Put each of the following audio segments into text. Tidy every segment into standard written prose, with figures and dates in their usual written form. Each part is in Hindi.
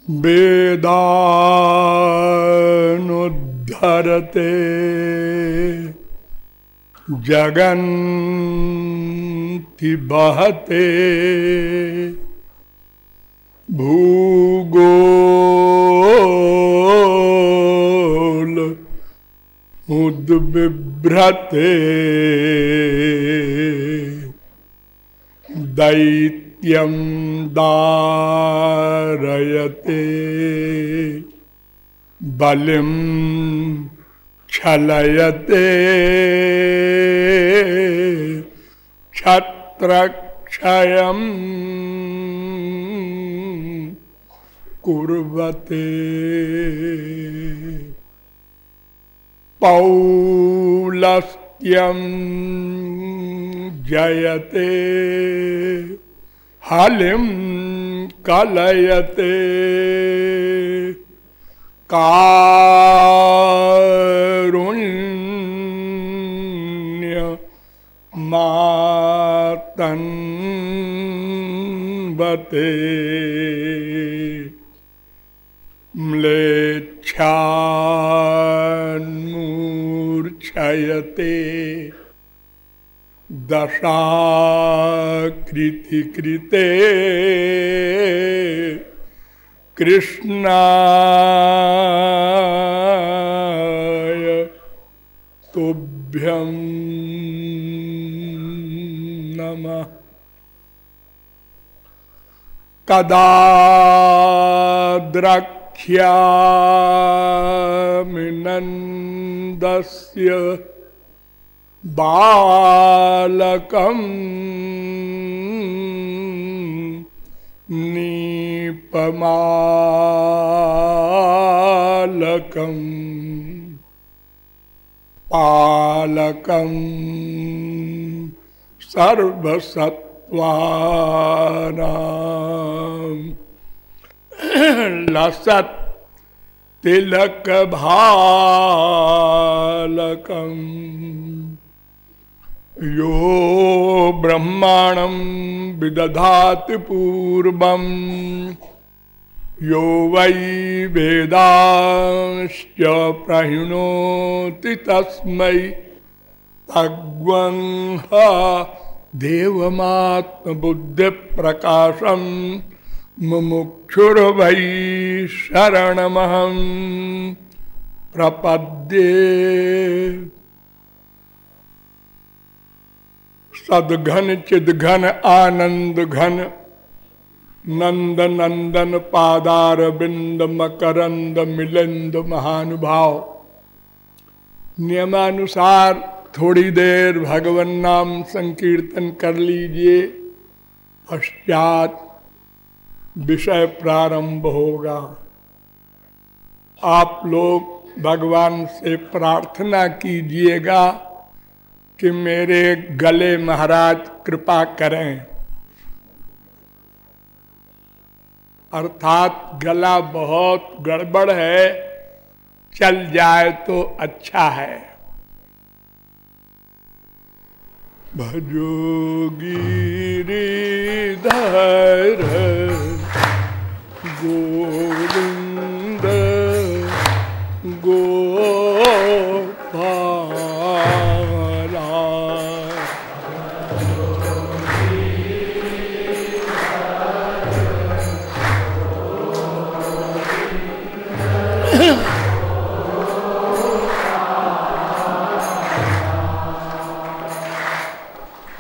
वेदानुद्धरते जगन्ति बहते भूगोल उद्बिभ्रते दैत्यं दारयते बलिं छलयते क्षत्रक्षयं कुर्वते पौलस्त्यं जयते हलिं कलयते कारुण्य मातन्वते म्लेच्छान्मूर्छयते दशाकृति कृते कृष्णाय तुभ्यं नमः। कदा द्रक्ष्यामि नन्दस्य बालकं नीपमालकं पालकं सर्वसत्त्वानां लसत् तिलकभालकं यो ब्रह्माणं विदधाति पूर्वं यो वै वेदांश्च प्रहिणोति तस्मै तद्वंह देवमात्मबुद्धिप्रकाशं मुमुक्षुर्वै शरणमहं प्रपद्ये। सद्घन चिद्घन आनंद घन नंद नंदन पादार बिंद मकरंद मिलिंद महानुभाव। नियमानुसार थोड़ी देर भगवन नाम संकीर्तन कर लीजिए, पश्चात विषय प्रारंभ होगा। आप लोग भगवान से प्रार्थना कीजिएगा कि मेरे गले महाराज कृपा करें, अर्थात गला बहुत गड़बड़ है, चल जाए तो अच्छा है। भजो गिरिधर गोविंद गोपाला।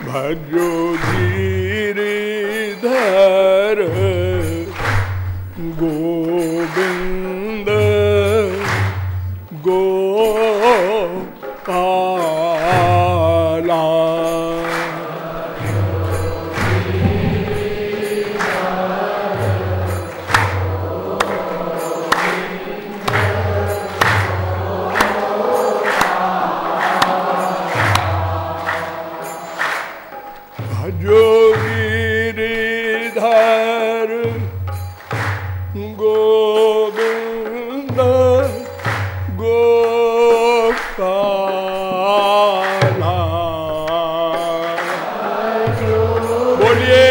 भजो गिरिधर गोविंद गोपाला। भजो गिरिधर गोविंद गोपाला। बोलिए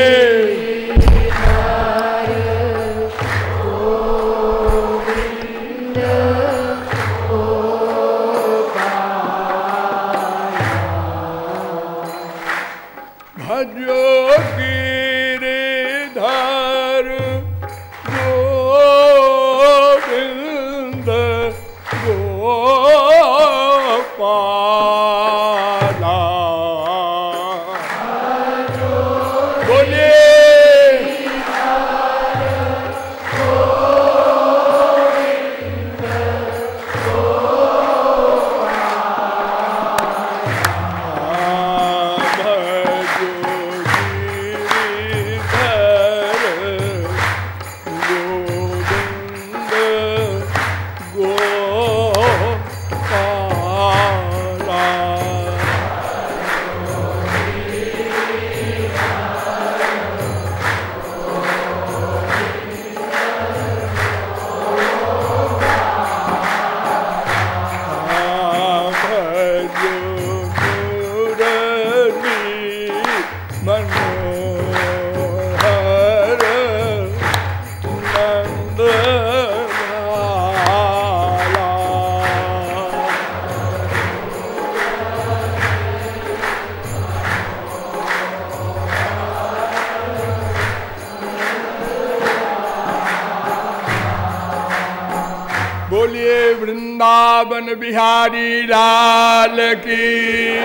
बोलिए वृंदावन बिहारी लाल की।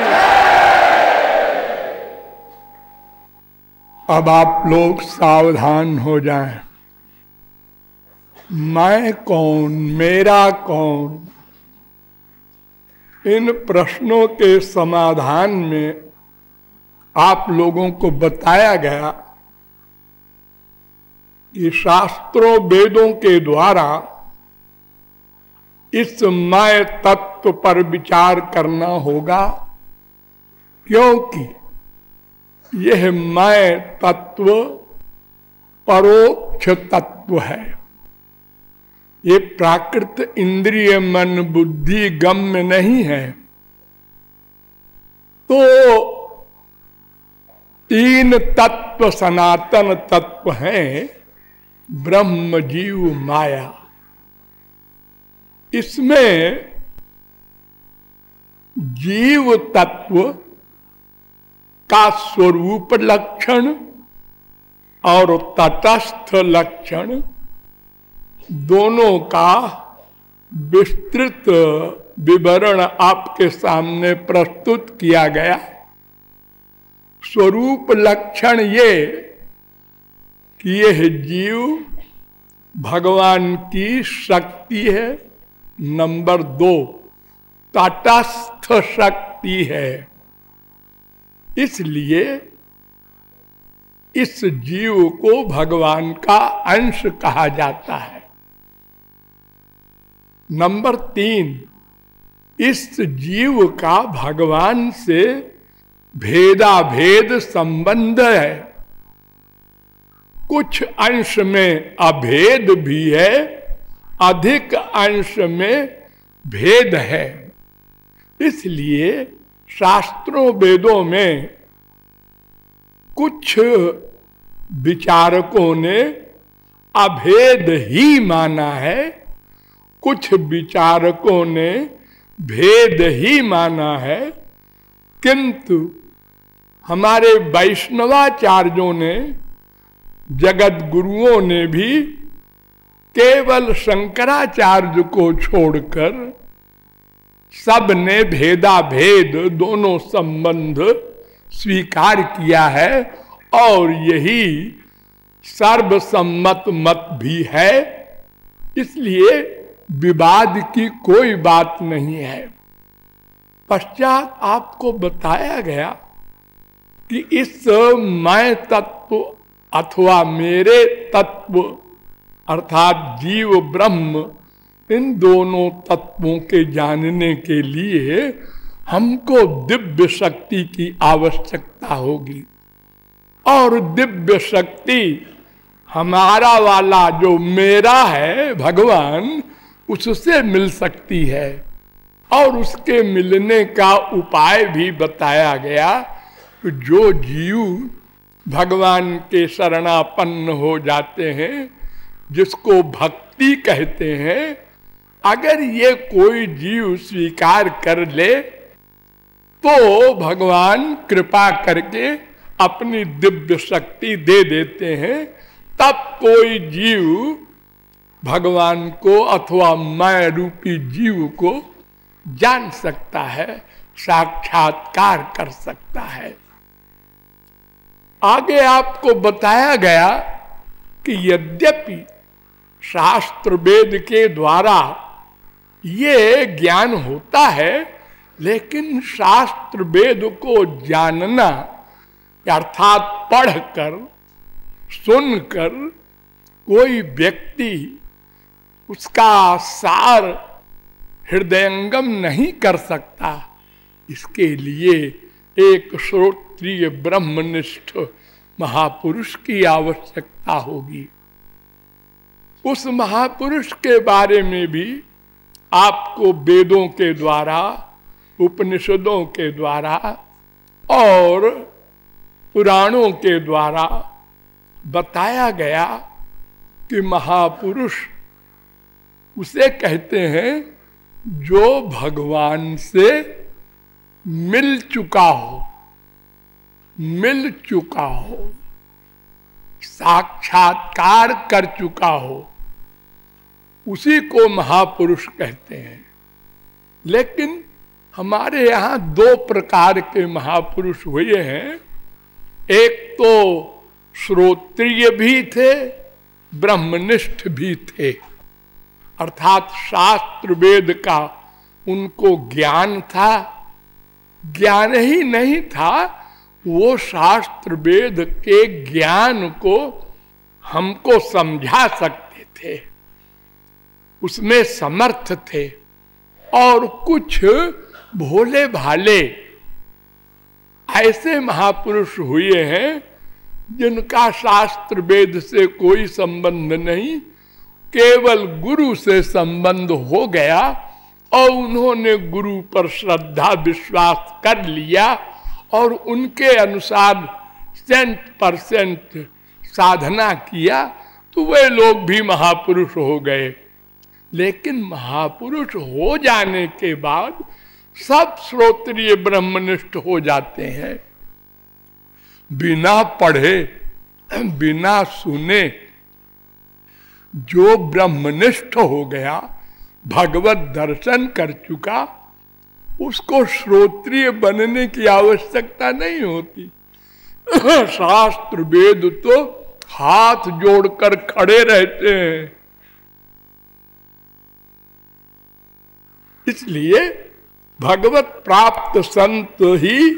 अब आप लोग सावधान हो जाएं। मैं कौन, मेरा कौन, इन प्रश्नों के समाधान में आप लोगों को बताया गया कि शास्त्रों वेदों के द्वारा इस मैं तत्व पर विचार करना होगा, क्योंकि यह मैं तत्व परोक्ष तत्व है। ये प्राकृत इंद्रिय मन बुद्धि गम्य नहीं है। तो तीन तत्व सनातन तत्व हैं, ब्रह्म जीव माया। इसमें जीव तत्व का स्वरूप लक्षण और तटस्थ लक्षण दोनों का विस्तृत विवरण आपके सामने प्रस्तुत किया गया। स्वरूप लक्षण ये कि यह जीव भगवान की शक्ति है। नंबर 2, तटस्थ शक्ति है। इसलिए इस जीव को भगवान का अंश कहा जाता है। नंबर 3, इस जीव का भगवान से भेदाभेद संबंध है। कुछ अंश में अभेद भी है, अधिक अंश में भेद है। इसलिए शास्त्रों वेदों में कुछ विचारकों ने अभेद ही माना है, कुछ विचारकों ने भेद ही माना है। किंतु हमारे वैष्णवाचार्यों ने, जगत गुरुओं ने भी केवल शंकराचार्य को छोड़कर सब ने भेदाभेद दोनों संबंध स्वीकार किया है, और यही सर्वसम्मत मत भी है। इसलिए विवाद की कोई बात नहीं है। पश्चात आपको बताया गया कि इस मैं तत्व अथवा मेरे तत्व अर्थात जीव ब्रह्म, इन दोनों तत्वों के जानने के लिए हमको दिव्य शक्ति की आवश्यकता होगी। और दिव्य शक्ति हमारा वाला जो मेरा है भगवान, उससे मिल सकती है। और उसके मिलने का उपाय भी बताया गया कि जो जीव भगवान के शरणापन्न हो जाते हैं, जिसको भक्ति कहते हैं, अगर ये कोई जीव स्वीकार कर ले तो भगवान कृपा करके अपनी दिव्य शक्ति दे देते हैं। तब कोई जीव भगवान को अथवा मैं रूपी जीव को जान सकता है, साक्षात्कार कर सकता है। आगे आपको बताया गया कि यद्यपि शास्त्र वेद के द्वारा ये ज्ञान होता है, लेकिन शास्त्र वेद को जानना अर्थात पढ़कर सुनकर कोई व्यक्ति उसका सार हृदयंगम नहीं कर सकता। इसके लिए एक श्रोत्रिय ब्रह्मनिष्ठ महापुरुष की आवश्यकता होगी। उस महापुरुष के बारे में भी आपको वेदों के द्वारा, उपनिषदों के द्वारा और पुराणों के द्वारा बताया गया कि महापुरुष उसे कहते हैं जो भगवान से मिल चुका हो, मिल चुका हो, साक्षात्कार कर चुका हो। उसी को महापुरुष कहते हैं। लेकिन हमारे यहाँ दो प्रकार के महापुरुष हुए हैं। एक तो श्रोत्रिय भी थे, ब्रह्मनिष्ठ भी थे, अर्थात शास्त्र वेद का उनको ज्ञान था। ज्ञान ही नहीं था, वो शास्त्र वेद के ज्ञान को हमको समझा सकते थे, उसमें समर्थ थे। और कुछ भोले भाले ऐसे महापुरुष हुए हैं जिनका शास्त्र वेद से कोई संबंध नहीं, केवल गुरु से संबंध हो गया और उन्होंने गुरु पर श्रद्धा विश्वास कर लिया और उनके अनुसार 100% साधना किया, तो वे लोग भी महापुरुष हो गए। लेकिन महापुरुष हो जाने के बाद सब श्रोत्रिय ब्रह्मनिष्ठ हो जाते हैं। बिना पढ़े बिना सुने जो ब्रह्मनिष्ठ हो गया, भगवत दर्शन कर चुका, उसको श्रोत्रिय बनने की आवश्यकता नहीं होती। शास्त्र वेद तो हाथ जोड़कर खड़े रहते हैं। इसलिए भगवत प्राप्त संत ही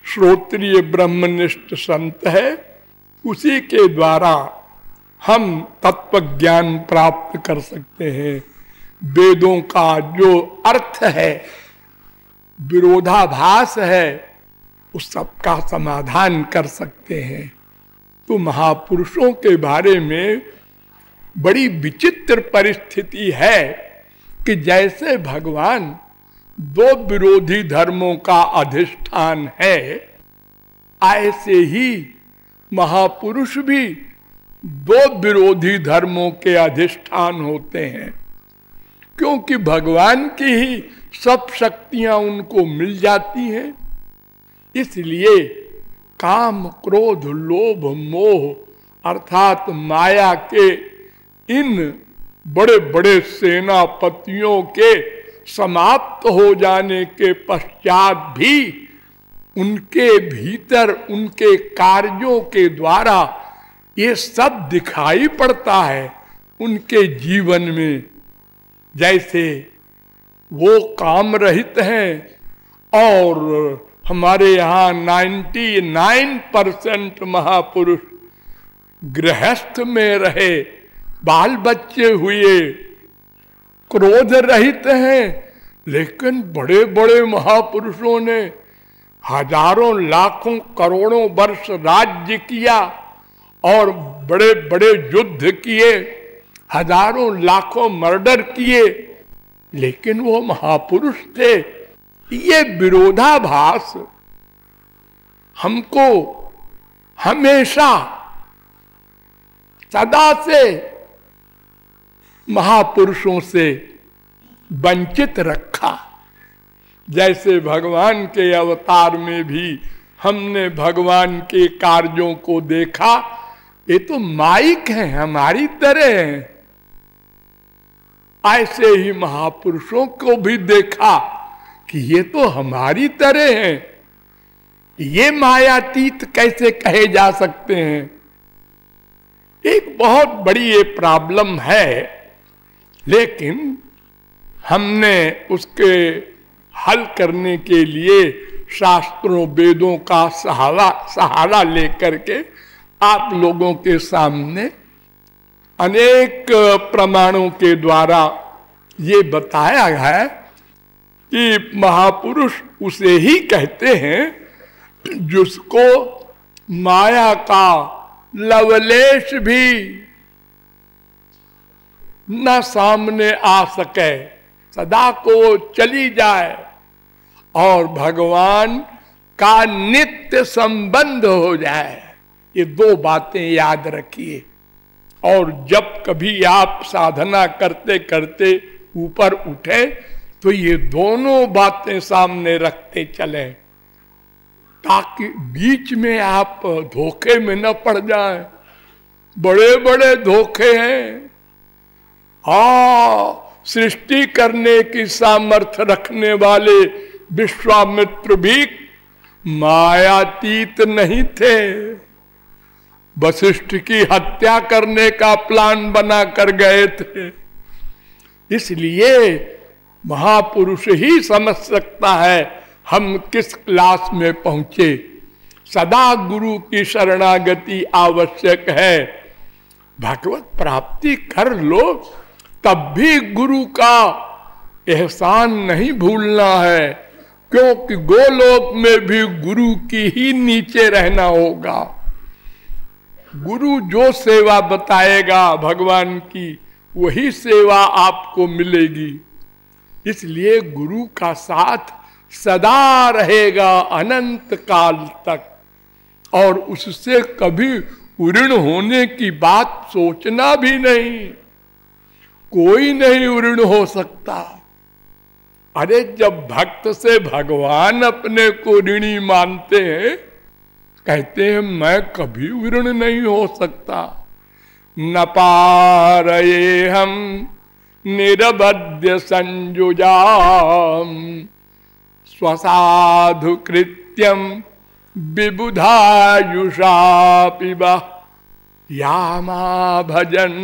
श्रोत्रिय ब्रह्मनिष्ठ संत है। उसी के द्वारा हम तत्व ज्ञान प्राप्त कर सकते हैं। वेदों का जो अर्थ है, विरोधाभास है, उस सबका समाधान कर सकते हैं। तो महापुरुषों के बारे में बड़ी विचित्र परिस्थिति है कि जैसे भगवान दो विरोधी धर्मों का अधिष्ठान है, ऐसे ही महापुरुष भी दो विरोधी धर्मों के अधिष्ठान होते हैं। क्योंकि भगवान की ही सब शक्तियां उनको मिल जाती हैं। इसलिए काम क्रोध लोभ मोह अर्थात माया के इन बड़े बड़े सेनापतियों के समाप्त हो जाने के पश्चात भी उनके भीतर उनके कार्यों के द्वारा ये सब दिखाई पड़ता है उनके जीवन में। जैसे वो काम रहित हैं और हमारे यहाँ 99% महापुरुष गृहस्थ में रहे, बाल बच्चे हुए, क्रोध रहित हैं। लेकिन बड़े बड़े महापुरुषों ने हजारों लाखों करोड़ों वर्ष राज्य किया और बड़े बड़े युद्ध किए, हजारों लाखों मर्डर किए, लेकिन वो महापुरुष थे। ये विरोधाभास हमको हमेशा सदा से महापुरुषों से वंचित रखा। जैसे भगवान के अवतार में भी हमने भगवान के कार्यों को देखा, ये तो माइक हैं, हमारी तरह हैं। ऐसे ही महापुरुषों को भी देखा कि ये तो हमारी तरह हैं, ये मायातीत कैसे कहे जा सकते हैं। एक बहुत बड़ी ये प्रॉब्लम है, लेकिन हमने उसके हल करने के लिए शास्त्रों वेदों का सहारा लेकर के आप लोगों के सामने अनेक प्रमाणों के द्वारा ये बताया है कि महापुरुष उसे ही कहते हैं जिसको माया का लवलेश भी न सामने आ सके, सदा को चली जाए और भगवान का नित्य संबंध हो जाए। ये दो बातें याद रखिए। और जब कभी आप साधना करते करते ऊपर उठे तो ये दोनों बातें सामने रखते चलें, ताकि बीच में आप धोखे में न पड़ जाएं। बड़े बड़े धोखे हैं। सृष्टि करने की सामर्थ्य रखने वाले विश्वामित्र भी मायातीत नहीं थे। वशिष्ठ की हत्या करने का प्लान बना कर गए थे। इसलिए महापुरुष ही समझ सकता है हम किस क्लास में पहुंचे। सदा गुरु की शरणागति आवश्यक है। भगवत प्राप्ति कर लो तब भी गुरु का एहसान नहीं भूलना है, क्योंकि गोलोक में भी गुरु की ही नीचे रहना होगा। गुरु जो सेवा बताएगा भगवान की, वही सेवा आपको मिलेगी। इसलिए गुरु का साथ सदा रहेगा अनंत काल तक, और उससे कभी ऋण होने की बात सोचना भी नहीं। कोई नहीं ऋण हो सकता। अरे जब भक्त से भगवान अपने को ऋणी मानते हैं, कहते हैं मैं कभी ऋण नहीं हो सकता। न पारये हम निरबद्य संजुजाम स्वसाधु कृत्यम विबुधायुषा पिबा यामा भजन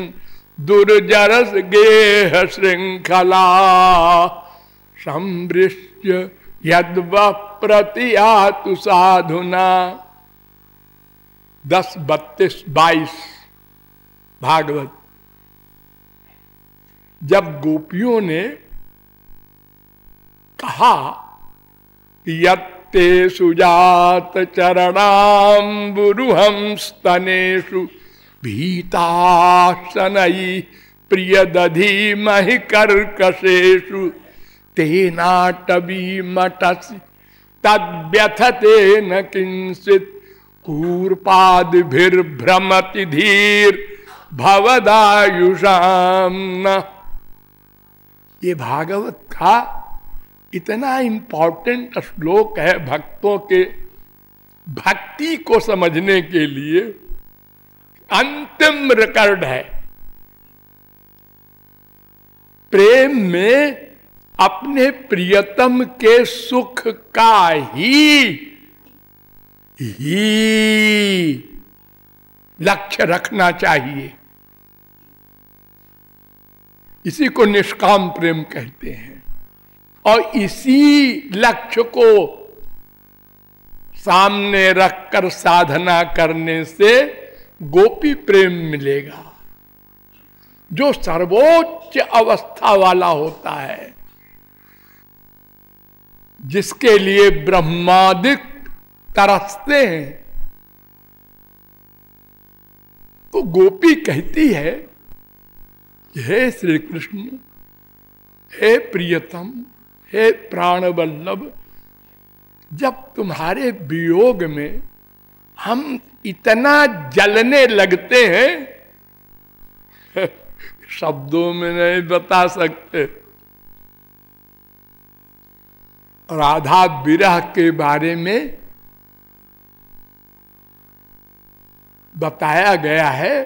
दुर्जरस गेह श्रृंखला संवृष्य यद्व प्रतियातु साधुना। 10, 32, 22 भागवत। जब गोपियों ने कहा यत्ते सुजात चरणाम्बुरुहं स्तनेषु भीताशनई प्रियदधि महि कर्कशेषु तेनाटवी मटसि तद्व्यथते न किंचित् कूर्पादिभिर्भ्रमति धीर भवदायुषाम न। ये भागवत का इतना इंपॉर्टेंट श्लोक है भक्तों के भक्ति को समझने के लिए, अंतिम रिकॉर्ड है। प्रेम में अपने प्रियतम के सुख का ही लक्ष्य रखना चाहिए। इसी को निष्काम प्रेम कहते हैं। और इसी लक्ष्य को सामने रखकर साधना करने से गोपी प्रेम मिलेगा, जो सर्वोच्च अवस्था वाला होता है, जिसके लिए ब्रह्मादिक तरसते हैं। तो गोपी कहती है, हे श्री कृष्ण, हे प्रियतम, हे प्राण वल्लभ, जब तुम्हारे वियोग में हम इतना जलने लगते हैं, शब्दों में नहीं बता सकते। राधा विरह के बारे में बताया गया है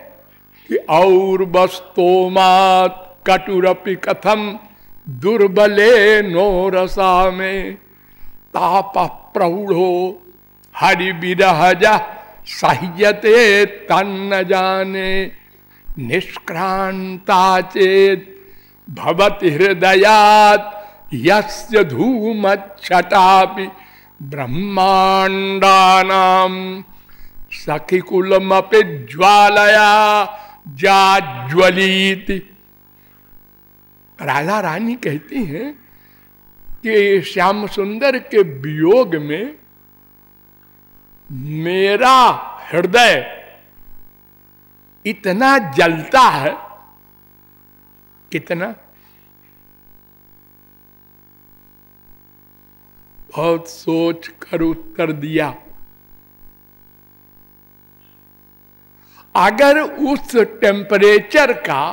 कि और वस्तोमात कटुरपि कथम दुर्बले नो रसा में ताप प्रौढ़ो हरि विरहज सह्यते तन्न जाने निष्क्रांता चेत भवति हृदयात् यस्य धूमच्छटापि ब्रह्मांडानाम सखिकुलमपि ज्वालया जाज्वलीति। राधा रानी कहती हैं कि श्याम सुंदर के वियोग में मेरा हृदय इतना जलता है, कितना, बहुत सोच कर उत्तर दिया। अगर उस टेम्परेचर का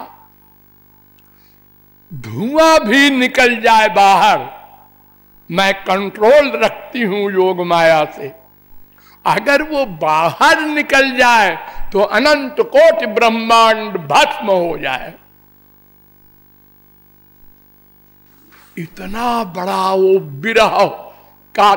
धुआं भी निकल जाए बाहर, मैं कंट्रोल रखती हूं योग माया से, अगर वो बाहर निकल जाए तो अनंत कोटि ब्रह्मांड भस्म हो जाए। इतना बड़ा वो विरह का